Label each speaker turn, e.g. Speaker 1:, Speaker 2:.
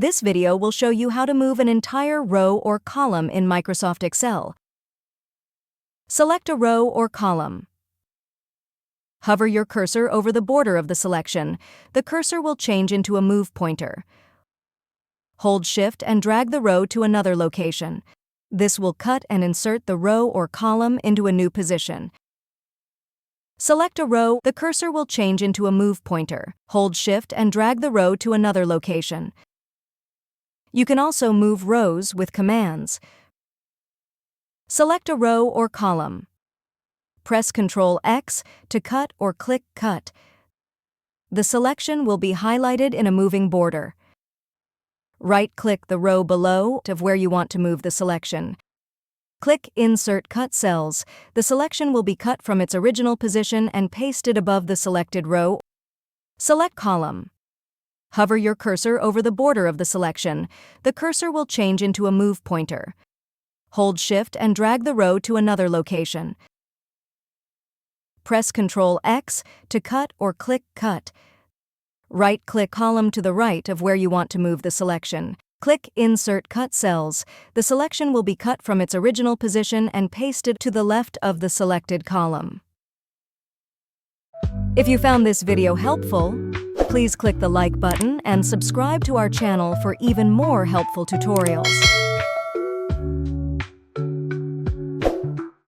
Speaker 1: This video will show you how to move an entire row or column in Microsoft Excel. Select a row or column. Hover your cursor over the border of the selection. The cursor will change into a move pointer. Hold Shift and drag the row to another location. This will cut and insert the row or column into a new position. Select a row. The cursor will change into a move pointer. Hold Shift and drag the row to another location. You can also move rows with commands. Select a row or column. Press Ctrl X to cut or click Cut. The selection will be highlighted in a moving border. Right-click the row below of where you want to move the selection. Click Insert Cut Cells. The selection will be cut from its original position and pasted above the selected row. Select Column. Hover your cursor over the border of the selection. The cursor will change into a move pointer. Hold Shift and drag the row to another location. Press Ctrl X to cut or click Cut. Right-click column to the right of where you want to move the selection. Click Insert Cut Cells. The selection will be cut from its original position and pasted to the left of the selected column. If you found this video helpful, please click the like button and subscribe to our channel for even more helpful tutorials.